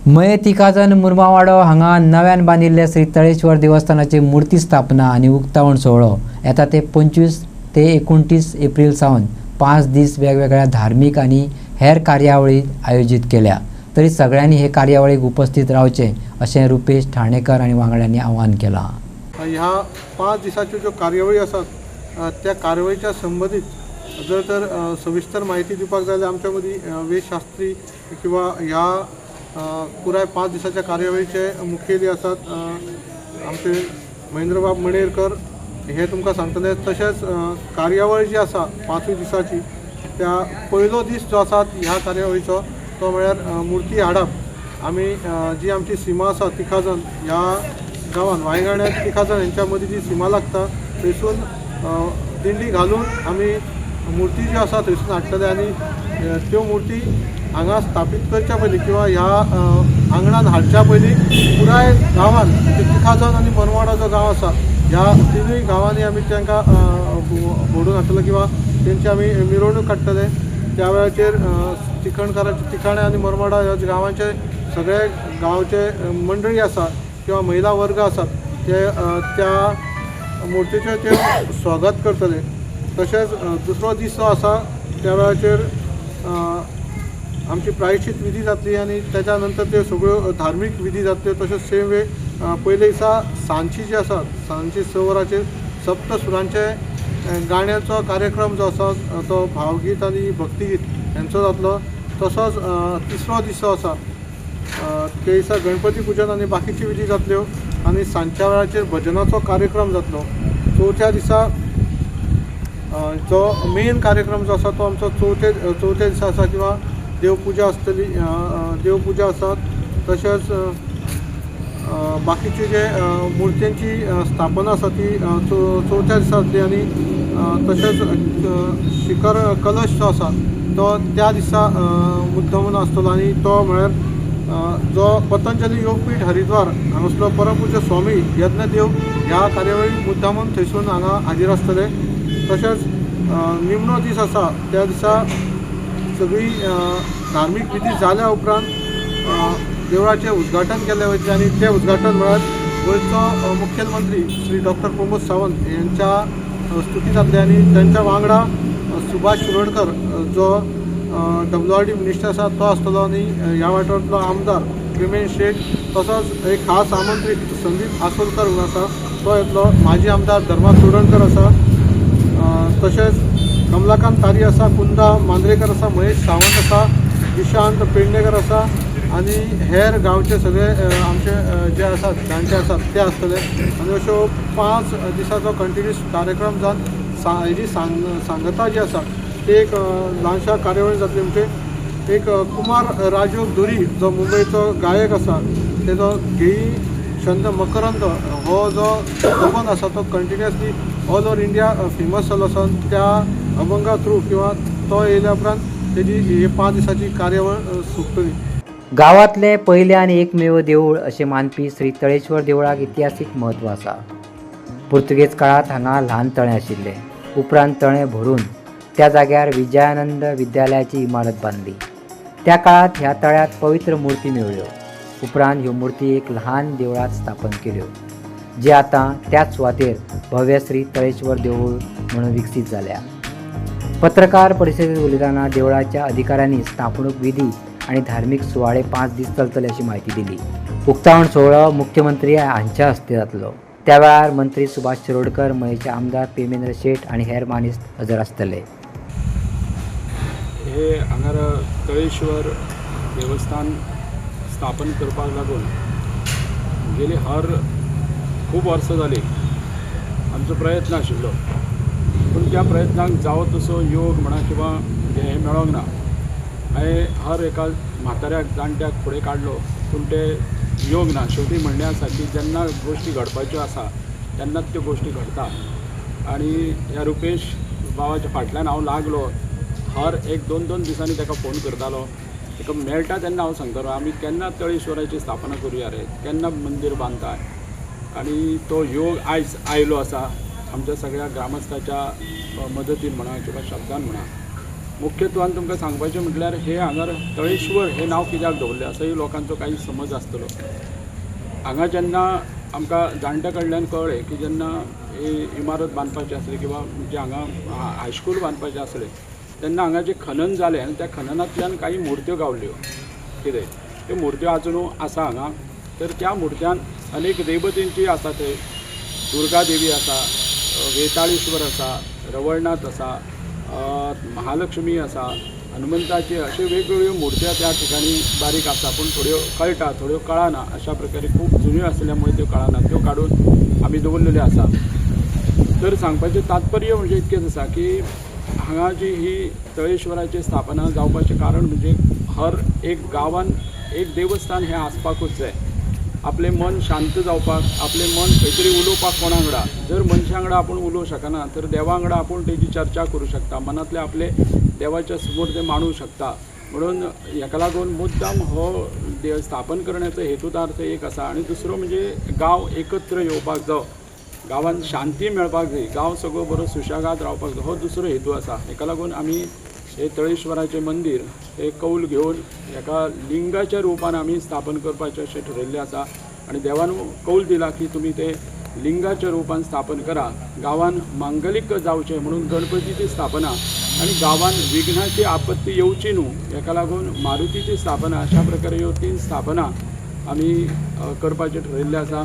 मये तिकाजन मुरमावाडो हांगा नव्यान बांदिल्ले श्री तळेश्वर देवस्थानाची मूर्ती स्थापना आणि उक्तावण सोहळो येता ते 25 ते 29 एप्रिल सावन 5 दीस वेगवेगळ्या धार्मिक आणि हेर कार्यावळी आयोजित केल्या। तरी सगळ्यांनी हे कार्यावळीक उपस्थित रावचे अशें रुपेश ठाणेकर आणि वांगड्यांनी आवाहन केला। ह्या 5 दिसाच्यो ज्यो कार्यावळी आसात त्या कार्यावळीच्या संबंधित जर तर सविस्तर माहिती दिवपाक जाय जाल्यार आमच्या मदीं वेदशास्त्री किंवा ह्या पुराय 5 दिसाच्या कार्यावळीचे मुखेली आसात आमचे महेंद्रबाब मणेरकर हे तुमकां सांगतले। तशेंच कार्यावळ जी आसा 5 दिसाची त्या पयलो दीस जो आसा ह्या कार्यावळीचो तो म्हळ्यार मुर्ती हाडप। आमी जी आमची सीमा आसा तिकाजन ह्या गांवांत वांयगणे तिकाजन हेंच्या मदीं जी सीमा लागता थंयसून दिंडी घालून आमी मुर्ती ज्यो आसा थंयसून हाडटले आनी त्यो मुर्ती हांगा स्थापीत करच्या पयलीं किंवा ह्या आंगणान हाडच्या पयलीं पुराय गांवांत तिकाजन आनी मनवाडा जो गांव आसा ह्या तिनूय गांवांनी आमी तांकां भोंवडून हाडटले किंवा तेंची आमी मिरवणूक काडटले। त्या वेळाचेर चिखणकाराचे तिखाणे आनी मनवाडा ह्या गांवांचे सगळे गांवचे मंडळी आसा किंवा महिला वर्ग आसात ते त्या मुर्तीचें ते स्वागत करतले। तशेंच दुसरो दीस जो आसा त्या वेळाचेर आमची प्रायश्चित विधी जातली आनी त्याच्या नंतर त्यो सगळ्यो धार्मीक विधी जातल्यो। तशेंच सेम वे पयले दिसा सांजची जी आसा सांजची 6 वरांचेर सप्तसुरांचे गाण्याचो कार्यक्रम जो आसा तो भावगीत आनी भक्तिगीत हेंचो जातलो। तसोच तिसरो दीस जो आसा ते दिसा गणपती पूजन आनी बाकीची विधी जातल्यो आनी सांजच्या वेळाचेर भजनाचो कार्यक्रम जातलो। चवथ्या दिसा जो मेन कार्यक्रम जो आसा तो आमचो चवथ्या दिसा आसा किंवा देवपुजा आसतली देवपुजा आसा। तशेंच बाकीचे जे मुर्त्यांची स्थापना आसा ती चवथ्या दिसा जातली आनी तशेंच शिखर कलश जो आसा तो त्या दिसा मुद्दमून आसतलो आनी तो म्हळ्यार जो पतंजली योगपीठ हरिद्वार हांगासलो परमपूज्य स्वामी यज्ञदेव ह्या कार्यावळीक मुद्दामून थंयसून हांगा हाजीर आसतले। तशेंच निमणो दीस आसा त्या दिसा सगळी धार्मीक विधी जाल्या उपरांत देवळाचें उद्घाटन केलें वयतलें आनी तें उद्घाटन म्हळ्यार गोंयचो मुख्यमंत्री श्री डॉक्टर प्रमोद सावंत यांच्या स्तुती जातली आनी तांच्या वांगडा सुभाष शिरोडकर जो WRD मिनिस्टर आसा तो आसतलो आनी ह्या वाठारांतलो आमदार प्रेमेश शेट तसोच एक खास आमंत्रीत संदीप आसोलकर आसा तो येतलो। माजी आमदार धर्मा चोडणकर आसा तशेंच कमलाकांत तारी आसा कुंदा मांद्रेकर आसा महेश सावंत आसा विशांत पेडणेकर आसा आनी हेर गांवचे सगळे आमचे जे आसात जाणटे आसात ते आसतले आनी अश्यो 5 दिसाचो कंटिन्यूस कार्यक्रम जावन हेजी सांगता जी आसा ती एक ल्हानशा कार्यावळी जातली। म्हणजे एक कुमार राजयोग धुरी जो मुंबयचो गायक आसा तेजो घेई छंद मकरंद हो जो अभंग आसा तो continuously all over India famous जालो आसा। त्या अभंगा थ्रू किंवा तो येयल्या उपरांत तेजी ही 5 दिसाची कार्यावळ सुटली। गावातले पहिले आणि एकमेव देऊळ असे मानपी श्री तळेश्वर देवळाक इतिहासीक महत्व आसा। पुर्तुगेज काळात हांगा ल्हान तळें आशिल्लें, उपरांत तळें भरून त्या जाग्यार विजयानंद विद्यालयाची इमारत बांदली। त्या काळात ह्या तळ्यात पवित्र मूर्ती मेळ्ळ्यो, उपरांत ह्यो मूर्ती एक ल्हान देवळात स्थापन केल्यो जे आतां त्याच सुवातेर भव्य श्री तळेश्वर देऊळ म्हणून विकसीत जाल्या। पत्रकार परिशदेत उलयतना देवळाच्या अधिकाऱ्यांनी स्थापणूक विधी आणि धार्मिक सुवाळे 5 दीस चलतले अशी माहिती दिली। उक्तावण सोहळो मुख्यमंत्री हांच्या हस्ते जातलो। त्या वेळार मंत्री सुभाष शिरोडकर, मयेचे आमदार पेमेंद्र शेट आणि हेर मानेस्त हजर आसतले। हे हांगार तळेश्वर देवस्थान स्थापन करपाक लागून गेली खूब वर्सां जाली आमचो प्रयत्न आशिल्लो, पूण त्या प्रयत्नाक जावो तसो योग म्हणा किंवा हें मेळोंक ना। हांवें हर एका म्हाताऱ्याक जाणट्याक फुडें काडलो पूण ते योग ना। शेवटी म्हणणें आसा की जेन्ना गोश्टी घडपाच्यो आसा तेन्नाच त्यो गोश्टी घडटा आनी ह्या रुपेश बाबाच्या फाटल्यान हांव लागलो। हर 1-2 दिसांनी ताका फोन करतालो, ताका मेळटा तेन्ना हांव सांगतालो आमी केन्ना तळेश्वराची स्थापना करुया रे, केन्ना मंदीर बांदताय। आनी तो योग आयज आयलो आसा आमच्या सगळ्या ग्रामस्थाच्या मदतीन म्हणा किंवा शब्दान म्हणा। मुख्यत्वान तुमकां सांगपाचें म्हटल्यार हे हांगर तळेश्वर हे नांव कित्याक दवरलें असोय लोकांचो काही समज आसतलो. हांगा जेन्ना आमकां जाणट्या कडल्यान कळ्ळें की जेन्ना ही इमारत बांदपाची आसली किंवा म्हणजे हांगा हायस्कूल बांदपाचें आसलें तेन्ना हांगा जें खनन जालें आनी त्या खननांतल्यान काही मुर्त्यो गावल्यो. कितें त्यो मुर्त्यो अजुनूय आसा हांगा. तर त्या मुर्त्यान अनेक देवतेंची आसा थंय. दुर्गा देवी आसा, वेताळेश्वर आसा, रवळनाथ आसा, महालक्ष्मी आसा, हनुमंताची अशे वेगवेगळ्यो मुर्त्या त्या ठिकाणी बारीक आसा. पूण थोड्यो कळटा थोड्यो कळना. अशा प्रकारे खूब जुन्यो आसल्यामुळे त्यो कळना. त्यो काडून आमी दवरलेल्यो आसा. तर सांगपाचें तात्पर्य म्हणजे इतकेंच आसा की हांगा जी ही तळेश्वराची स्थापना जावपाचें कारण म्हणजे हर एक गांवान एक देवस्थान हें आसपाकूच जाय. आपलें मन शांत जावपाक, आपलें मन खंय तरी उलोवपाक कोणा वांगडा. जर मनशा वांगडा आपूण उलोवं शकना तर देवा वांगडा आपूण तेजी चर्चा करूं शकता. मनांतले आपले देवाच्या समोर ते मांडूं शकता. म्हणून हेका लागून मुद्दाम हो देव स्थापन करण्याचो हेतूतार्थ एक आसा. आनी दुसरो म्हणजे गांव एकत्र येवपाक जावो, गांवांत शांती मेळपाक जाय, गांव सगळो बरो सुशेगाद रावपाक जाय, हो दुसरो हेतू आसा. हेका लागून आमी हे तळेश्वराचें मंदीर हे कौल घेवन हेका लिंगाच्या रुपान आमी स्थापन करपाचें अशें ठरयल्लें आसा. आनी देवान कौल दिला की तुमी ते लिंगाच्या रुपान स्थापन करा. गांवान मांगलीक जावचें म्हणून गणपतीची स्थापना आनी गांवान विघ्नाची आपत्ती येवची न्हू हेका लागून मारुतीची स्थापना. अशा प्रकारे ह्यो 3 स्थापना आमी करपाचें ठरयल्लें आसा.